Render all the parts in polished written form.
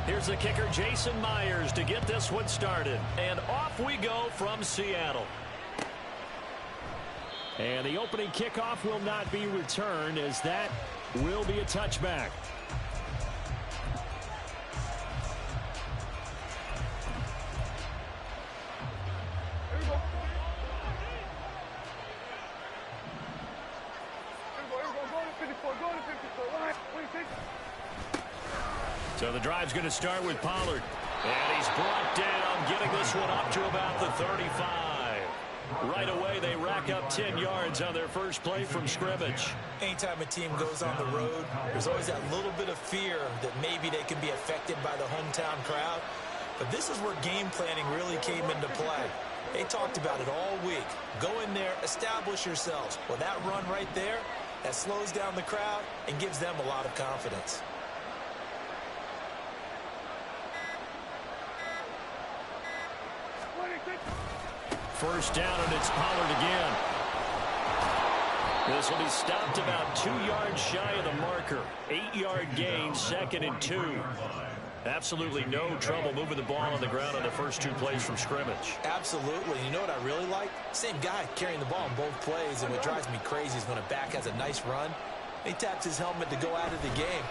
Here's the kicker, Jason Myers, to get this one started. And off we go from Seattle. And the opening kickoff will not be returned, as that will be a touchback. So the drive's going to start with Pollard. And he's brought down, getting this one up to about the 35. Right away, they rack up 10 yards on their first play from scrimmage. Anytime a team goes on the road, there's always that little bit of fear that maybe they can be affected by the hometown crowd. But this is where game planning really came into play. They talked about it all week. Go in there, establish yourselves. Well, that run right there, that slows down the crowd and gives them a lot of confidence. First down, and it's Pollard again. This will be stopped about 2 yards shy of the marker. 8-yard gain, 2nd and 2. Absolutely no trouble moving the ball on the ground on the first 2 plays from scrimmage. Absolutely. You know what I really like? Same guy carrying the ball in both plays, and what drives me crazy is when a back has a nice run, he taps his helmet to go out of the game.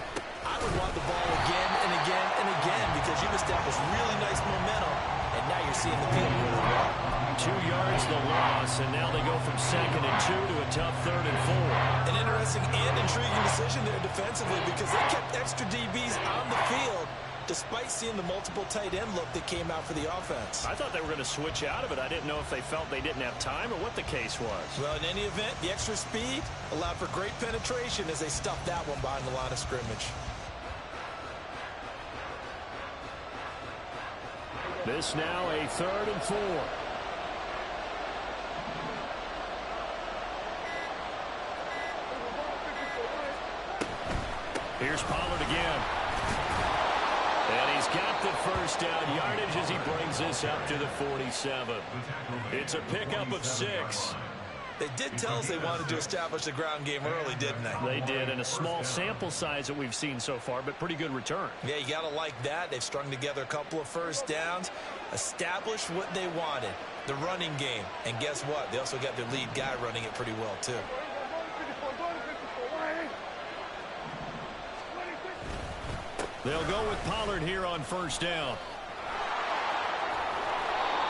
I would want the ball again and again and again because you've established really nice momentum, and now you're seeing the field really well. 2 yards the loss, and now they go from 2nd and 2 to a tough 3rd and 4. An interesting and intriguing decision there defensively because they kept extra DBs on the field despite seeing the multiple tight end look that came out for the offense. I thought they were going to switch out of it. I didn't know if they felt they didn't have time or what the case was. Well, in any event, the extra speed allowed for great penetration as they stuffed that one behind the line of scrimmage. This now a 3rd and 4. Here's Pollard again. And he's got the first down yardage as he brings this up to the 47. It's a pickup of 6. They did tell us they wanted to establish the ground game early, didn't they? They did, and a small sample size that we've seen so far, but pretty good return. Yeah, you got to like that. They've strung together a couple of first downs, established what they wanted, the running game. And guess what? They also got their lead guy running it pretty well, too. They'll go with Pollard here on first down.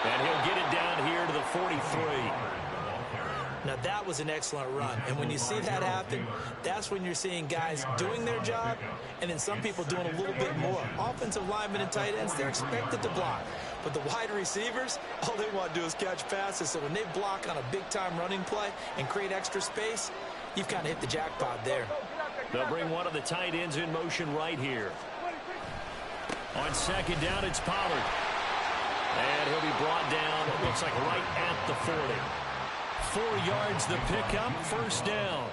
And he'll get it down here to the 43. Now, that was an excellent run. And when you see that happen, that's when you're seeing guys doing their job and then some people doing a little bit more. Offensive linemen and tight ends, they're expected to block. But the wide receivers, all they want to do is catch passes. So when they block on a big-time running play and create extra space, you've kind of hit the jackpot there. They'll bring one of the tight ends in motion right here. On second down, it's Pollard. And he'll be brought down, it looks like right at the 40. 4 yards the pickup, first down.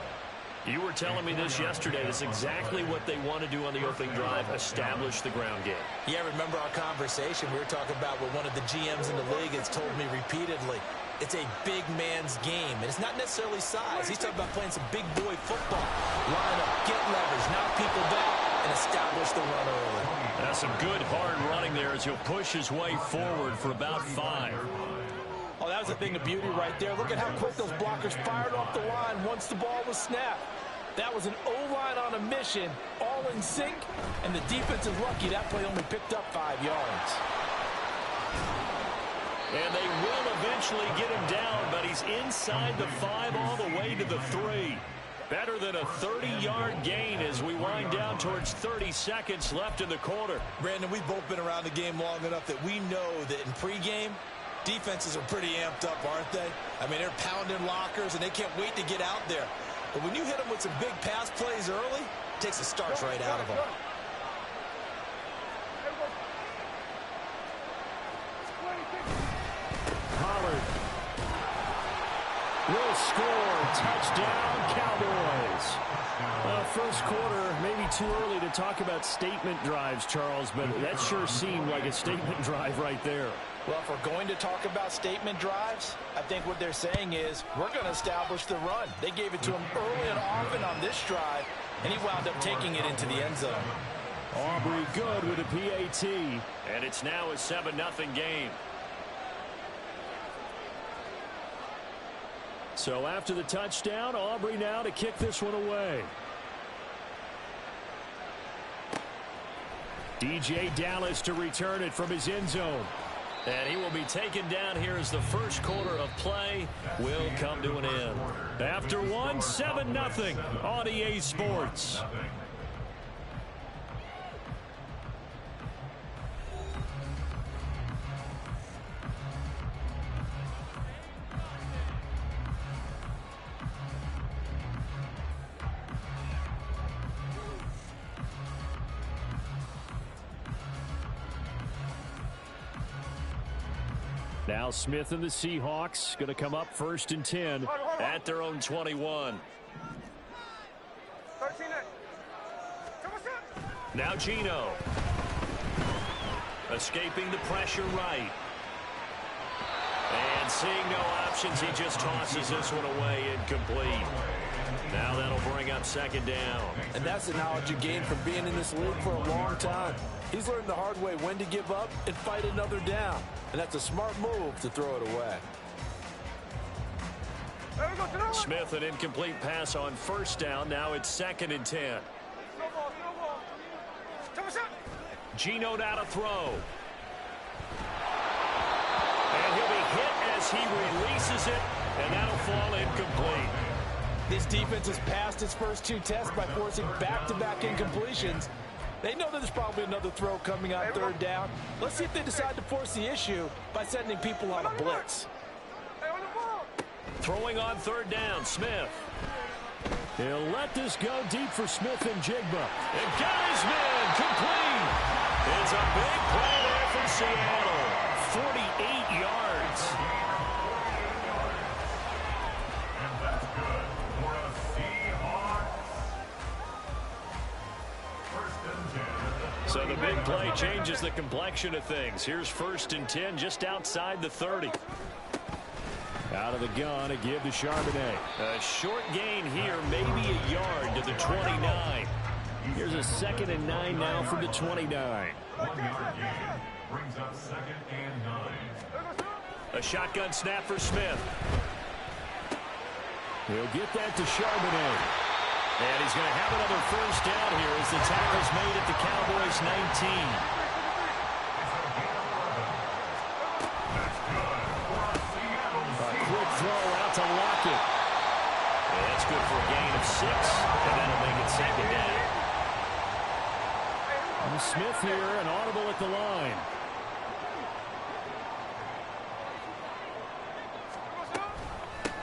You were telling me this yesterday. This is exactly what they want to do on the opening drive, establish the ground game. Yeah, remember our conversation? We were talking about what one of the GMs in the league has told me repeatedly. It's a big man's game, and it's not necessarily size. He's talking about playing some big boy football. Line up, get leverage, knock people back, and establish the run early. That's some good hard running there as he'll push his way forward for about 5. Oh, that was a thing of beauty right there. Look at how quick those blockers fired off the line once the ball was snapped. That was an O-line on a mission, all in sync, and the defense is lucky that play only picked up 5 yards. And they will eventually get him down, but he's inside the 5 all the way to the 3. Better than a 30-yard gain as we wind down towards 30 seconds left in the quarter. Brandon, we've both been around the game long enough that we know that in pregame, defenses are pretty amped up, aren't they? I mean, they're pounding lockers, and they can't wait to get out there. But when you hit them with some big pass plays early, it takes the starch right out of them. Pollard will score. Touchdown, Cowboys. First quarter, maybe too early to talk about statement drives, Charles, but that sure seemed like a statement drive right there. Well, if we're going to talk about statement drives, I think what they're saying is we're going to establish the run. They gave it to him early and often on this drive, and he wound up taking it into the end zone. Aubrey good with a PAT. And it's now a 7-0 game. So after the touchdown, Aubrey now to kick this one away. DJ Dallas to return it from his end zone. And he will be taken down here as the first quarter of play will come to an end. After one, 7-0 on EA Sports. Now Smith and the Seahawks going to come up 1st and 10 at their own 21. Now Gino. Escaping the pressure right. And seeing no options, he just tosses this one away incomplete. Now that'll bring up 2nd down. And that's the knowledge you gain from being in this league for a long time. He's learned the hard way when to give up and fight another down. And that's a smart move to throw it away. Smith, an incomplete pass on 1st down. Now it's 2nd and 10. Gino now to throw. And he'll be hit as he releases it. And that'll fall incomplete. This defense has passed its first 2 tests by forcing back-to-back incompletions. They know that there's probably another throw coming on 3rd down. Let's see if they decide to force the issue by sending people on a blitz. Throwing on 3rd down, Smith. He'll let this go deep for Smith and Jigba. And got his man complete. It's a big play there from Seattle. 48 yards. So the big play changes the complexion of things. Here's 1st and 10 just outside the 30. Out of the gun, a give to Charbonnet. A short gain here, maybe a yard to the 29. Here's a 2nd and 9 now from the 29. 1 yard gain brings up 2nd and 9. A shotgun snap for Smith. He'll get that to Charbonnet. And he's going to have another 1st down here as the tackle's made at the Cowboys' 19. A quick throw out to Lockett. And that's good for a gain of 6, and that'll make it 2nd down. And Smith here, an audible at the line.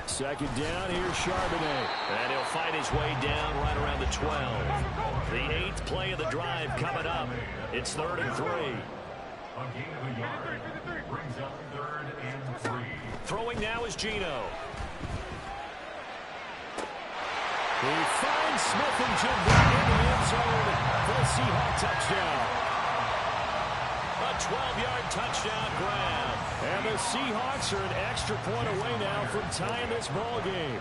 Second down, here's Charbonnet. And he'll fight his way down right around the 12. The 8th play of the drive coming up. It's 3rd and 3. A gain of a yard brings up 3rd and 3. Throwing now is Gino. He finds Smith and Jigba in the end zone for a Seahawk touchdown. A 12-yard touchdown grab. And the Seahawks are an extra point away now from tying this ball game.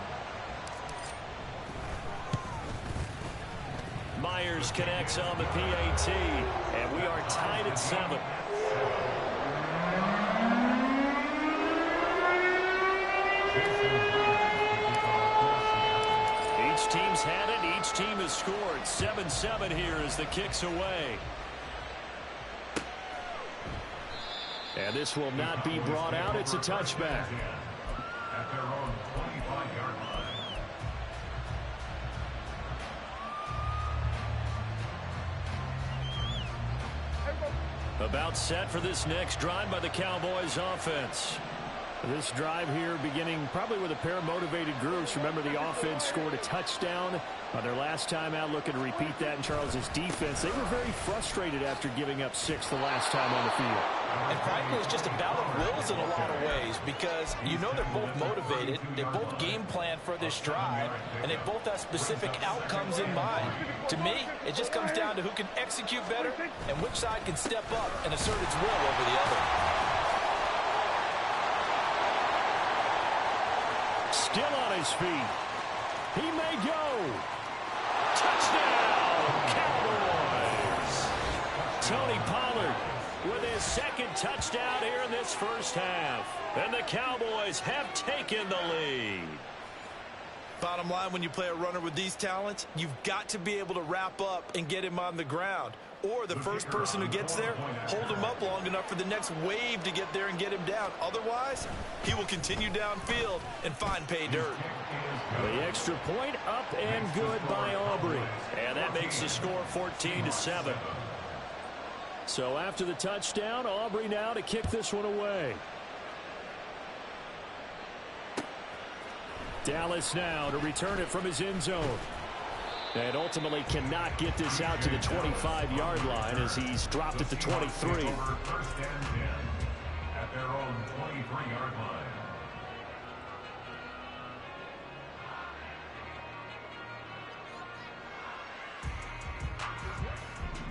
Myers connects on the PAT, and we are tied at 7. Each team's had it. Each team has scored. 7-7 here as the kick's away. And this will not be brought out. It's a touchback. At their own 25-yard line. About set for this next drive by the Cowboys offense. This drive here beginning probably with a pair of motivated groups. Remember, the offense scored a touchdown on their last time out, looking to repeat that in Charles's defense. They were very frustrated after giving up 6 the last time on the field. And frankly, it's just a battle of wills in a lot of ways because you know they're both motivated, they both game plan for this drive, and they both have specific outcomes in mind. To me, it just comes down to who can execute better and which side can step up and assert its will over the other. Still on his feet. He may go. Touchdown, Cowboys. Tony Pollard with his second touchdown here in this first half. And the Cowboys have taken the lead. Bottom line, when you play a runner with these talents, you've got to be able to wrap up and get him on the ground. Or the first person who gets there, hold him up long enough for the next wave to get there and get him down. Otherwise, he will continue downfield and find pay dirt. The extra point up and good by Aubrey. And that makes the score 14-7. So after the touchdown, Aubrey now to kick this one away. Dallas now to return it from his end zone. And ultimately cannot get this out to the 25-yard line as he's dropped it to 23. First and 10 at their own 23-yard line.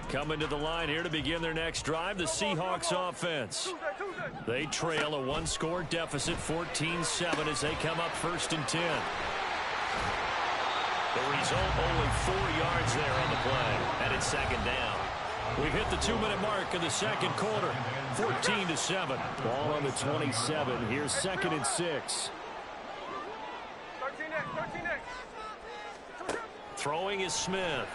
Coming to the line here to begin their next drive, the Seahawks offense. They trail a one-score deficit, 14-7, as they come up 1st and 10. The result, only 4 yards there on the play, and it's 2nd down. We've hit the 2-minute mark of the second quarter, 14-7. Ball on the 27. Here's 2nd and 6. Throwing is Smith.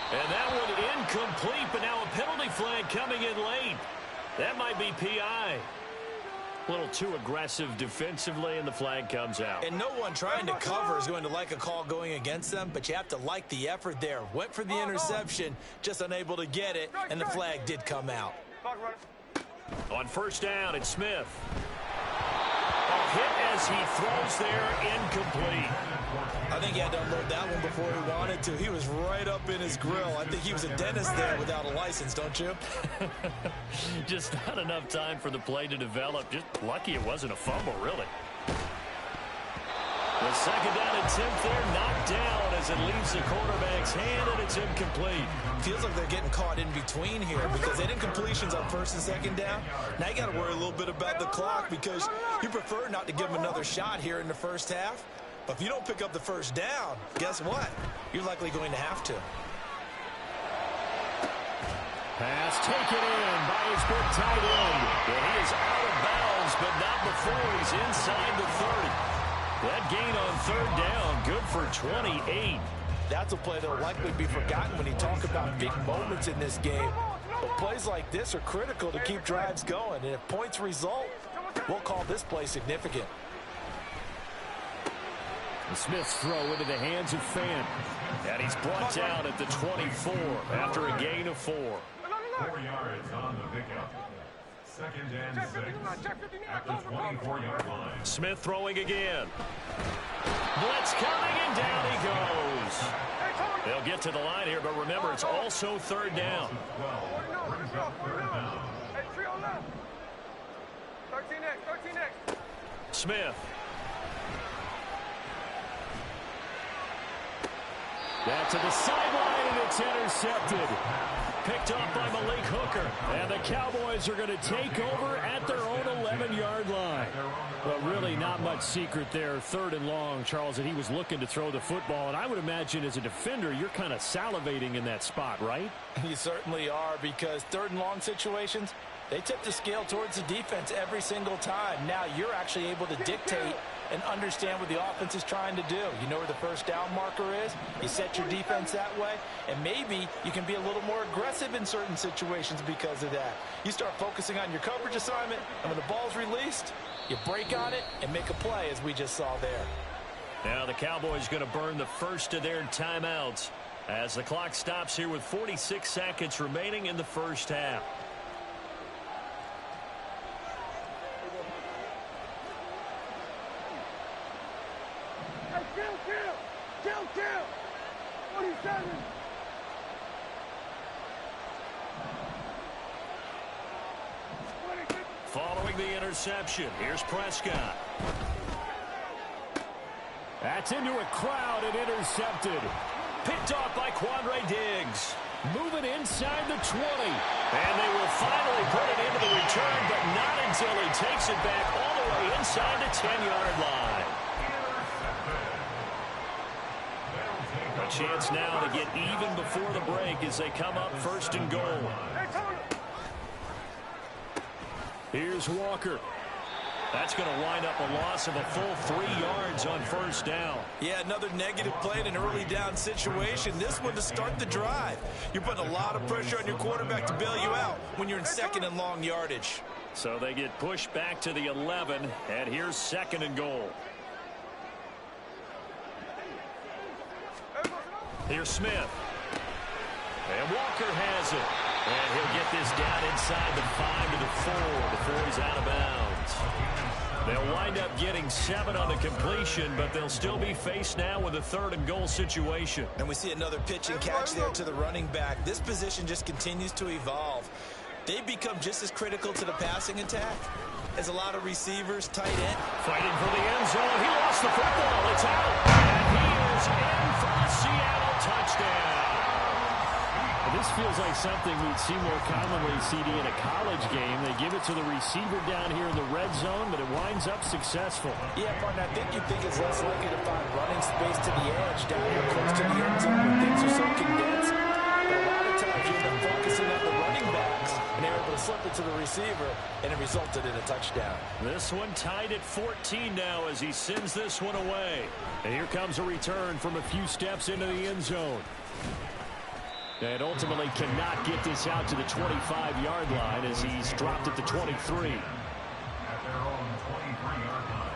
And that one incomplete, but now a penalty flag coming in late. That might be PI. A little too aggressive defensively, and the flag comes out. And no one trying to cover is going to like a call going against them, but you have to like the effort there. Went for the interception, just unable to get it, and the flag did come out. On 1st down, it's Smith. A hit as he throws there, incomplete. I think he had to unload that one before he wanted to. He was right up in his grill. I think he was a dentist there without a license, don't you? Just not enough time for the play to develop. Just lucky it wasn't a fumble, really. The 2nd down attempt there knocked down as it leaves the quarterback's hand, and it's incomplete. Feels like they're getting caught in between here because they had incompletions on 1st and 2nd down. Now you got to worry a little bit about the clock because you prefer not to give them another shot here in the first half. But if you don't pick up the 1st down, guess what? You're likely going to have to. Pass taken in by his big tight end. And he is out of bounds, but not before he's inside the 30. That gain on 3rd down, good for 28. That's a play that will likely be forgotten when you talk about big moments in this game. But plays like this are critical to keep drives going. And if points result, we'll call this play significant. Smith's throw into the hands of Fan. And he's brought down at the 24 after a gain of 4. 4 yards on the pickup. 2nd and 6 at the 24-yard line. Smith throwing again. Blitz coming, and down he goes. They'll get to the line here, but remember, it's also 3rd down. Smith. That to the sideline, and it's intercepted. Picked off by Malik Hooker. And the Cowboys are going to take over at their own 11-yard line. Well, really not much secret there. 3rd and long, Charles, that he was looking to throw the football. And I would imagine as a defender, you're kind of salivating in that spot, right? You certainly are, because 3rd and long situations, they tip the scale towards the defense every single time. Now you're actually able to dictate and understand what the offense is trying to do. You know where the 1st down marker is. You set your defense that way, and maybe you can be a little more aggressive in certain situations because of that. You start focusing on your coverage assignment, and when the ball's released, you break on it and make a play, as we just saw there. Now the Cowboys going to burn the first of their timeouts as the clock stops here with 46 seconds remaining in the first half. Kill! 47! Following the interception, here's Prescott. That's into a crowd and intercepted. Picked off by Quandre Diggs. Moving inside the 20. And they will finally put it into the return, but not until he takes it back all the way inside the 10-yard line. A chance now to get even before the break as they come up first and goal. Here's Walker. That's going to wind up a loss of a full 3 yards on first down. Yeah, another negative play in an early down situation. This one to start the drive. You're putting a lot of pressure on your quarterback to bail you out when you're in second and long yardage. So they get pushed back to the 11, and here's second and goal. Here's Smith. And Walker has it. And he'll get this down inside the 5 to the 4 before he's out of bounds. They'll wind up getting 7 on the completion, but they'll still be faced now with a third and goal situation. And we see another pitch and catch there to the running back. This position just continues to evolve. They've become just as critical to the passing attack as a lot of receivers, tight end. Fighting for the end zone. He lost the football. It's out. And he is in for a Seattle touchdown. This feels like something we'd see more commonly, CD, in a college game. They give it to the receiver down here in the red zone, but it winds up successful. Yeah, partner, I think you think it's less likely to find running space to the edge down here close to the end zone where things are so condensed. But a lot of times you end up focusing on the running backs, and they're able to slip it to the receiver, and it resulted in a touchdown. This one tied at 14 now as he sends this one away. And here comes a return from a few steps into the end zone. And ultimately cannot get this out to the 25-yard line as he's dropped at the 23. At their own 23-yard line.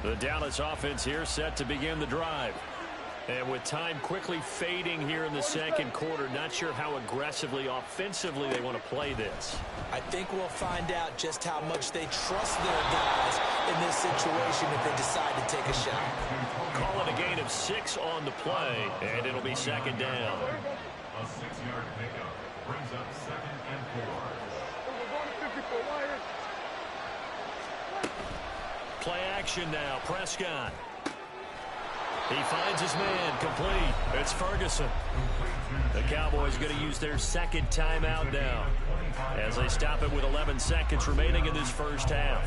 The Dallas offense here set to begin the drive. And with time quickly fading here in the second quarter, not sure how aggressively, offensively they want to play this. I think we'll find out just how much they trust their guys in this situation if they decide to take a shot. Call it a gain of 6 on the play, and it'll be second down. A 6-yard pickup brings up 2nd and 4. Play action now, Prescott. He finds his man, complete. It's Ferguson. The Cowboys going to use their second timeout now as they stop it with 11 seconds remaining in this first half.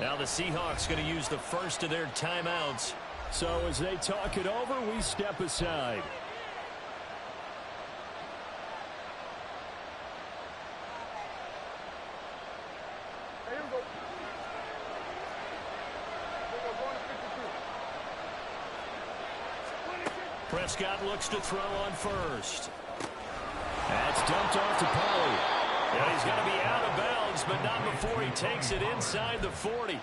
Now the Seahawks going to use the first of their timeouts. So as they talk it over, we step aside. Prescott looks to throw on first. That's dumped off to Pollard. Yeah, he's going to be out of bounds, but not before he takes it inside the 40.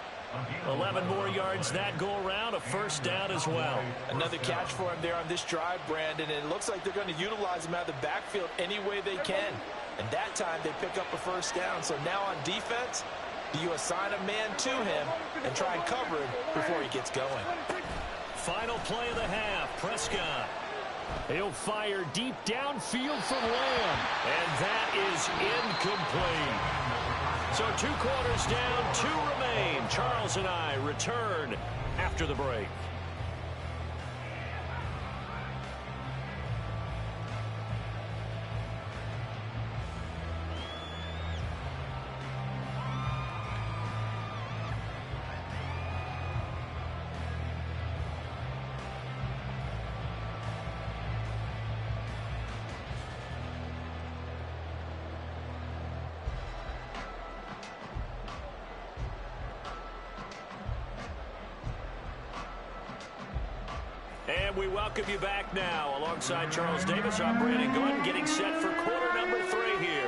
11 more yards that go around, a first down as well. Another catch for him there on this drive, Brandon, and it looks like they're going to utilize him out of the backfield any way they can. And that time they pick up a first down. So now on defense, do you assign a man to him and try and cover him before he gets going? Final play of the half, Prescott. He'll fire deep downfield for Lamb. And that is incomplete. So 2 quarters down, 2 remain. Charles and I return after the break. And we welcome you back now. Alongside Charles Davis, I'm Brandon Gunn, getting set for quarter number 3 here.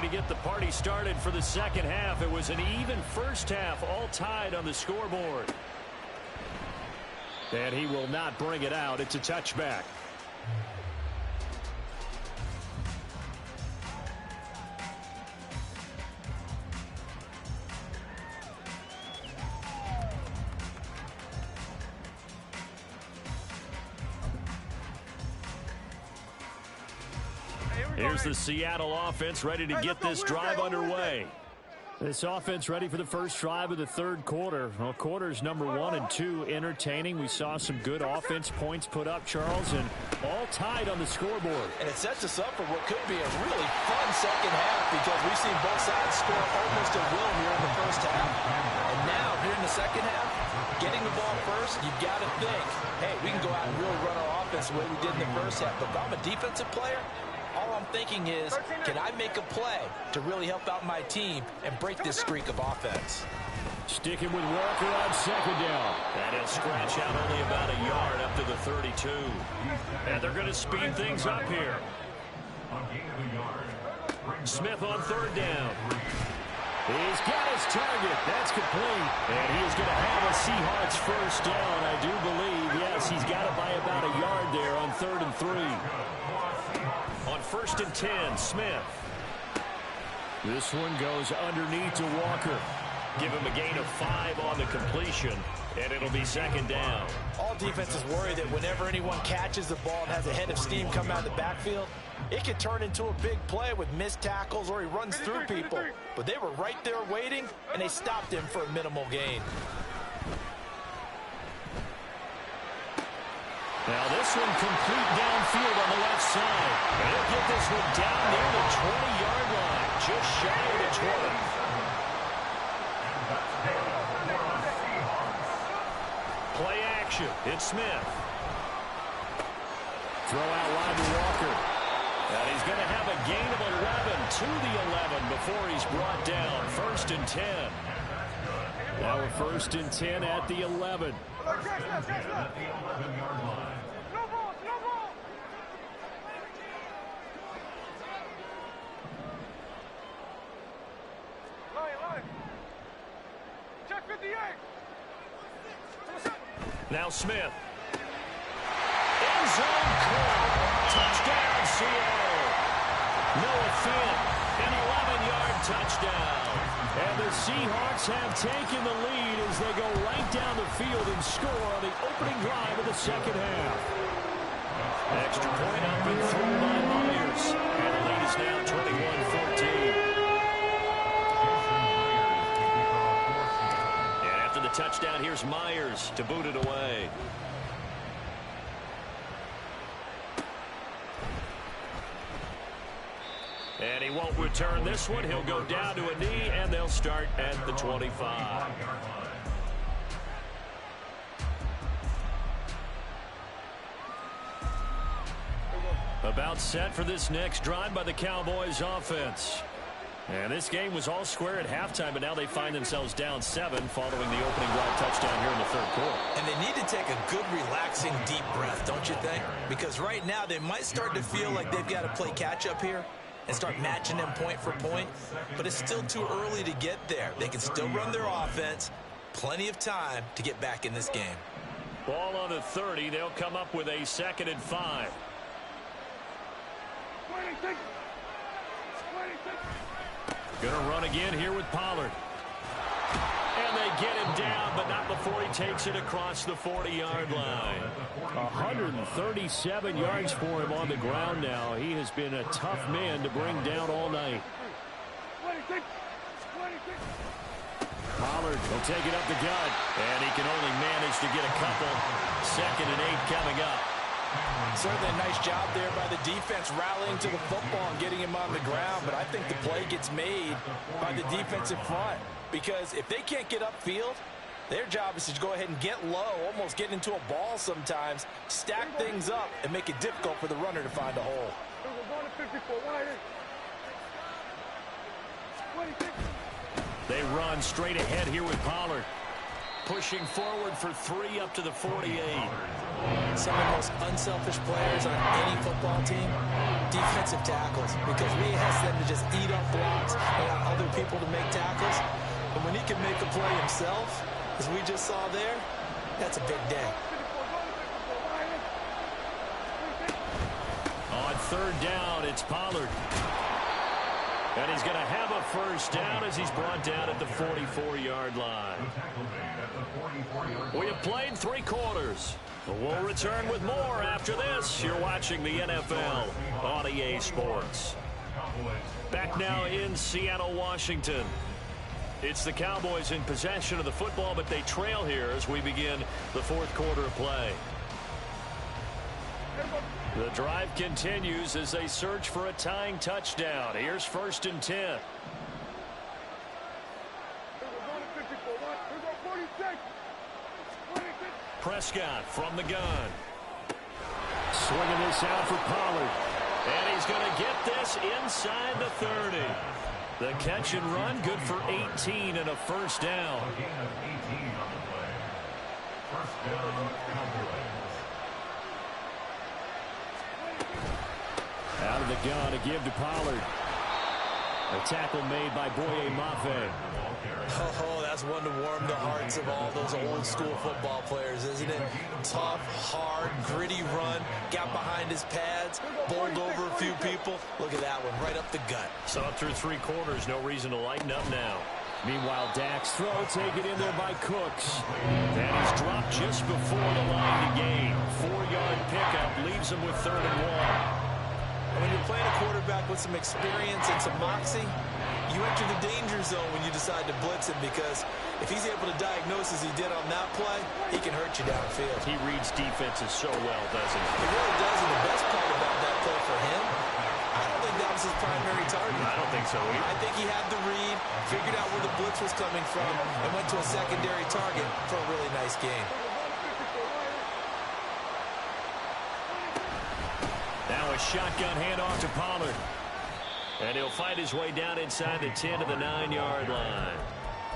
to get the party started for the second half. It was an even first half, all tied on the scoreboard. And he will not bring it out. It's a touchback. Here's the Seattle offense ready to get this drive underway. This offense ready for the first drive of the third quarter. Well, quarters number 1 and 2 entertaining. We saw some good offense points put up, Charles, and all tied on the scoreboard. And it sets us up for what could be a really fun second half because we've seen both sides score almost at will here in the first half. And now, here in the second half, getting the ball first, you've got to think, hey, we can go out and really run our offense the way we did in the first half. But if I'm a defensive player, all I'm thinking is, can I make a play to really help out my team and break this streak of offense? Sticking with Walker on second down. And he'll scratch out only about a yard up to the 32. And they're going to speed things up here. Smith on third down. He's got his target. That's complete. And he is going to have a Seahawks first down, I do believe. Yes, he's got it by about a yard there on 3rd and 3. On 1st and 10, Smith. This one goes underneath to Walker. Give him a gain of 5 on the completion, and it'll be second down. All defenses worry that whenever anyone catches the ball and has a head of steam come out of the backfield, it could turn into a big play with missed tackles or he runs through people. But they were right there waiting, and they stopped him for a minimal gain. Now this one complete downfield on the left side. And he'll get this one down near the 20-yard line, just shy of the 20. Play action. It's Smith. Throw out wide to Walker. And he's going to have a gain of 11 to the 11 before he's brought down. 1st and 10. Now we're 1st and 10 at the 11. Now Smith. End zone caught. Touchdown, Seattle. Noah Fant, an 11-yard touchdown. And the Seahawks have taken the lead as they go right down the field and score on the opening drive of the second half. Extra point up and through by Myers. And the lead is now 21-14. Touchdown. Here's Myers to boot it away. And he won't return this one. He'll go down to a knee, and they'll start at the 25. About set for this next drive by the Cowboys offense. And this game was all square at halftime, but now they find themselves down 7 following the opening drive touchdown here in the third quarter. And they need to take a good, relaxing, deep breath, don't you think? Because right now they might start to feel like they've got to play catch-up here and start matching them point for point. But it's still too early to get there. They can still run their offense. Plenty of time to get back in this game. Ball on the 30. They'll come up with a 2nd and 5. 26. Going to run again here with Pollard. And they get him down, but not before he takes it across the 40-yard line. 137 yards for him on the ground now. He has been a tough man to bring down all night. 26. Pollard will take it up the gut. And he can only manage to get a couple. 2nd and 8 coming up. Certainly a nice job there by the defense rallying to the football and getting him on the ground. But I think the play gets made by the defensive front. Because if they can't get upfield, their job is to go ahead and get low, almost get into a ball sometimes, stack things up, and make it difficult for the runner to find a hole. They run straight ahead here with Pollard. Pushing forward for 3 up to the 48. Some of the most unselfish players on any football team, defensive tackles, because we ask them to just eat up blocks and allow other people to make tackles. And when he can make a play himself, as we just saw there, that's a big day. On third down, it's Pollard. And he's going to have a first down as he's brought down at the 44-yard line. We have played 3 quarters. We'll return with more after this. You're watching the NFL on EA Sports. Back now in Seattle, Washington. It's the Cowboys in possession of the football, but they trail here as we begin the 4th quarter of play. The drive continues as they search for a tying touchdown. Here's 1st and 10. Prescott from the gun. Swinging this out for Pollard. And he's going to get this inside the 30. The catch and run, good for 18 and a first down. A gain of 18 on the play. First down, Cowboys. Out of the gun to give to Pollard. A tackle made by Boye Mafe. Oh, that's one to warm the hearts of all those old school football players, isn't it? Tough, hard, gritty run, got behind his pads, bowled over a few people. Look at that one, right up the gut. So up through 3 quarters, no reason to lighten up now. Meanwhile, Dak's throw taken in there by Cooks. And he's dropped just before the line to gain. 4-yard pickup leaves him with 3rd and 1. When you're playing a quarterback with some experience and some moxie, you enter the danger zone when you decide to blitz him, because if he's able to diagnose as he did on that play, he can hurt you downfield. He reads defenses so well, doesn't he? He really does, and the best part about that play for him, I don't think that was his primary target. I don't think so either. I think he had the read, figured out where the blitz was coming from, and went to a secondary target for a really nice gain. Now a shotgun handoff to Pollard. And he'll fight his way down inside the 10 to the 9-yard line.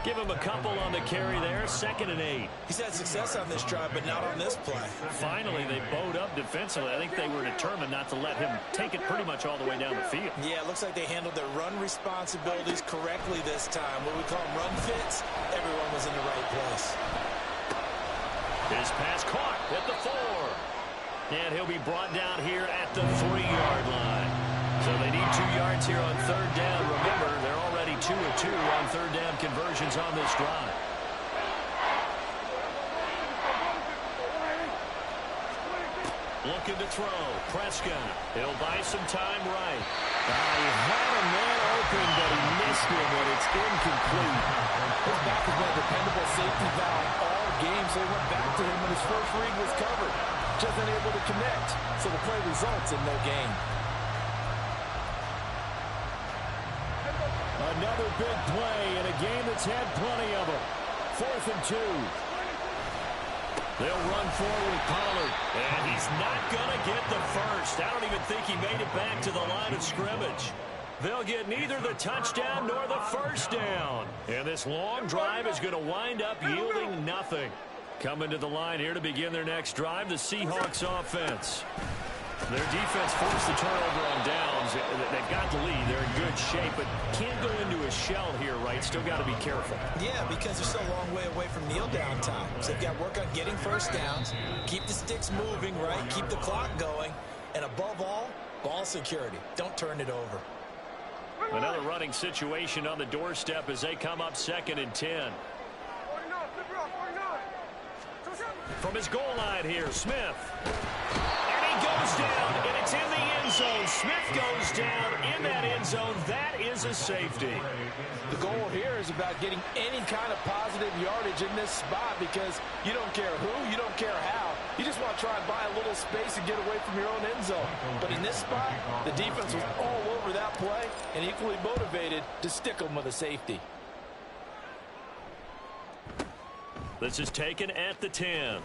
Give him a couple on the carry there. 2nd and 8. He's had success on this drive, but not on this play. Finally, they bowed up defensively. I think they were determined not to let him take it pretty much all the way down the field. Yeah, it looks like they handled their run responsibilities correctly this time. What we call run fits, everyone was in the right place. His pass caught at the 4. And he'll be brought down here at the 3-yard line. So they need 2 yards here on 3rd down. Remember, they're already 2 of 2 on 3rd down conversions on this drive. Looking to throw. Prescott. He'll buy some time right. He had a man open, but he missed him, and it's incomplete. His back has been a dependable safety valve all game, so he went back to him when his first read was covered. Just unable to connect, so the play results in no gain. Another big play in a game that's had plenty of them. 4th and 2. They'll run forward with Pollard. And he's not going to get the first. I don't even think he made it back to the line of scrimmage. They'll get neither the touchdown nor the first down. And this long drive is going to wind up yielding nothing. Coming to the line here to begin their next drive, the Seahawks offense. Their defense forced the turnover on downs. They've got the lead. They're in good shape, but can't go into a shell here, right? Still got to be careful. Yeah, because they're still a long way away from kneel down times. They've got to work on getting first downs, keep the sticks moving, right? Keep the clock going, and above all, ball security. Don't turn it over. Another running situation on the doorstep as they come up 2nd and 10. From his goal line here, Smith. And he goes down, and it's in the end zone. Smith goes down in that end zone. That is a safety. The goal here is about getting any kind of positive yardage in this spot, because you don't care who, you don't care how. You just want to try and buy a little space and get away from your own end zone. But in this spot, the defense was all over that play and equally motivated to stick them with a safety. This is taken at the 10.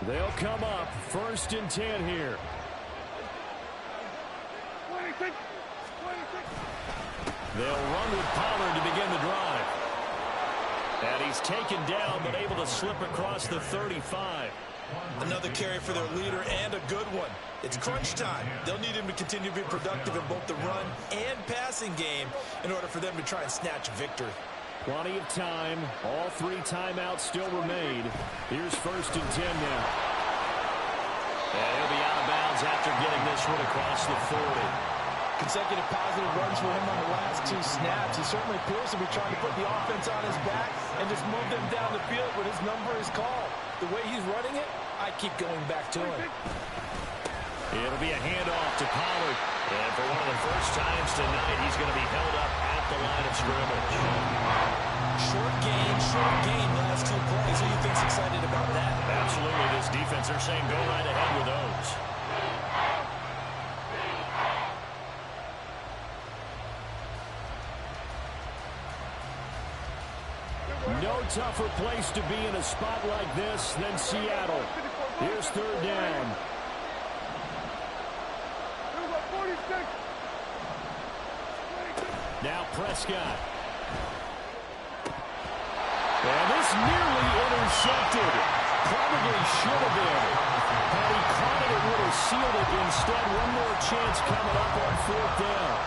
They'll come up 1st and 10 here. 26. They'll run with Pollard to begin the drive. And he's taken down, but able to slip across the 35. Another carry for their leader, and a good one. It's crunch time. They'll need him to continue to be productive in both the run and passing game in order for them to try and snatch victory. Plenty of time. All 3 timeouts still remain. Here's 1st and 10 now. And he'll be out of bounds after getting this one across the 40. Consecutive positive runs for him on the last 2 snaps. He certainly appears to be trying to put the offense on his back and just move them down the field when his number is called. The way he's running it, I keep going back to him. It'll be a handoff to Pollard. And for one of the first times tonight, he's going to be held up at the line of scrimmage. Short gain, last 2 plays. Who do you think's excited about that? Absolutely, this defense, they're saying go right ahead with those. No tougher place to be in a spot like this than Seattle. Here's 3rd down. Now Prescott. And this nearly intercepted. Probably should have been. Had he caught it, it would have sealed it. Instead, one more chance coming up on 4th down.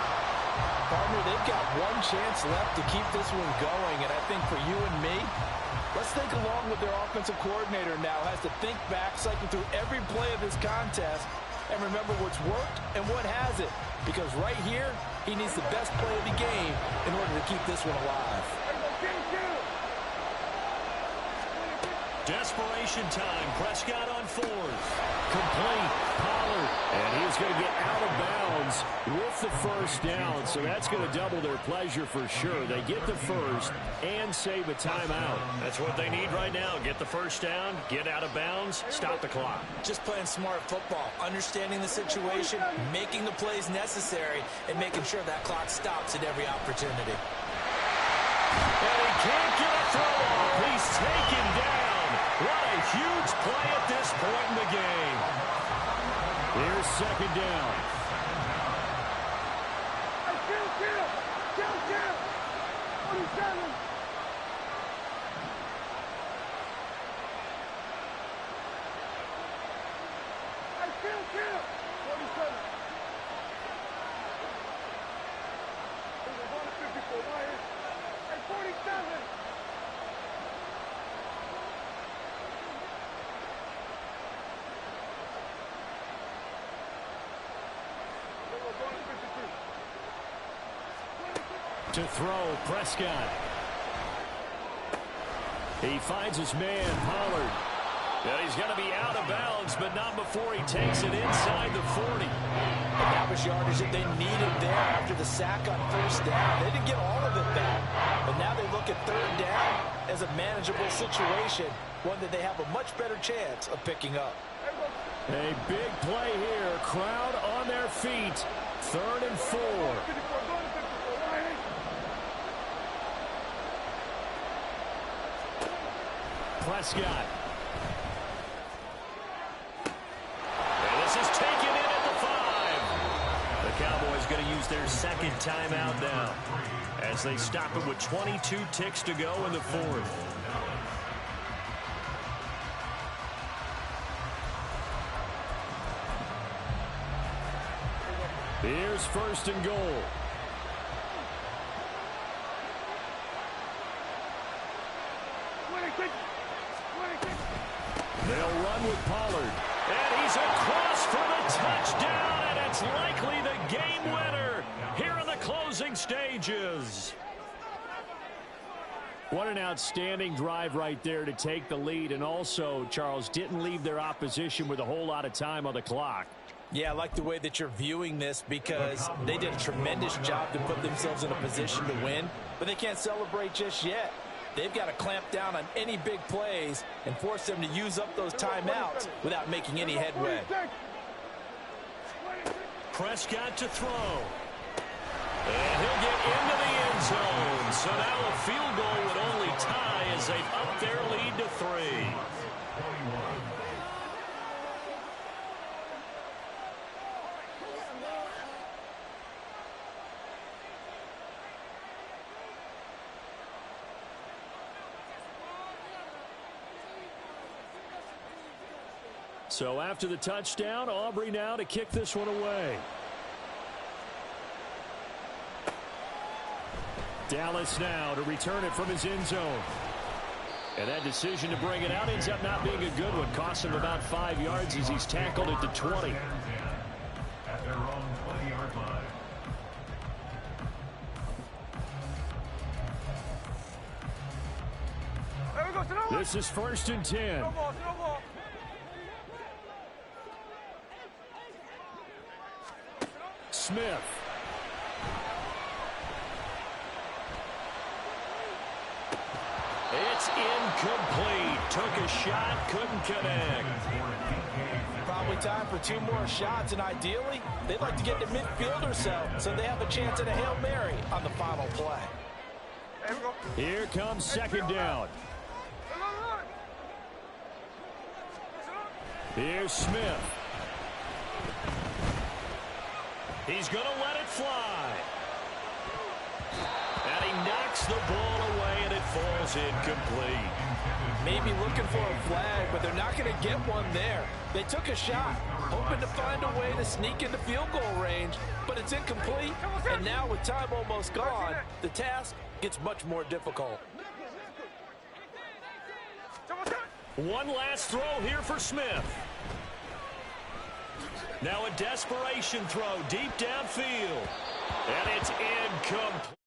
Partner, they've got one chance left to keep this one going, and I think for you and me, let's think along with their offensive coordinator now. Has to think back, cycle through every play of this contest, and remember what's worked and what hasn't. Because right here, he needs the best play of the game in order to keep this one alive. Desperation time. Prescott on 4th. Complete. Pollard. And he's going to get out of bounds with the 1st down. So that's going to double their pleasure for sure. They get the 1st and save a timeout. That's what they need right now. Get the 1st down, get out of bounds, stop the clock. Just playing smart football, understanding the situation, making the plays necessary, and making sure that clock stops at every opportunity. And he can't get a throw off. He's taken down. What a huge play at this point in the game. Here's 2nd down. Kill. 47. Kill. 47. 47. To throw, Prescott. He finds his man, Pollard. And he's going to be out of bounds, but not before he takes it inside the 40. And that was yardage that they needed there after the sack on 1st down. They didn't get all of it back, but now they look at 3rd down as a manageable situation, one that they have a much better chance of picking up. A big play here. Crowd on their feet. 3rd and 4. Prescott. And this is taken in at the 5. The Cowboys going to use their 2nd timeout now as they stop it with 22 ticks to go in the 4th. Here's 1st and goal. They'll run with Pollard. And he's across for the touchdown, and it's likely the game winner here in the closing stages. What an outstanding drive right there to take the lead, and also, Charles, didn't leave their opposition with a whole lot of time on the clock. Yeah, I like the way that you're viewing this because they did a tremendous job to put themselves in a position to win, but they can't celebrate just yet. They've got to clamp down on any big plays and force them to use up those timeouts without making any headway. Prescott to throw. And he'll get into the end zone. So now a field goal would only tie as they've upped their lead to 3. So after the touchdown, Aubrey now to kick this one away. Dallas now to return it from his end zone. And that decision to bring it out ends up not being a good one. Costs him about 5 yards as he's tackled at the 20. At their own 20-yard line. This is 1st and 10. Smith. It's incomplete. Took a shot, couldn't connect. Probably time for 2 more shots, and ideally, they'd like to get to midfield or so they have a chance at a Hail Mary on the final play. Here comes 2nd down. Here's Smith. He's going to let it fly. And he knocks the ball away, and it falls incomplete. Maybe looking for a flag, but they're not going to get one there. They took a shot, hoping to find a way to sneak into field goal range, but it's incomplete. And now with time almost gone, the task gets much more difficult. One last throw here for Smith. Now a desperation throw deep downfield. And it's incomplete.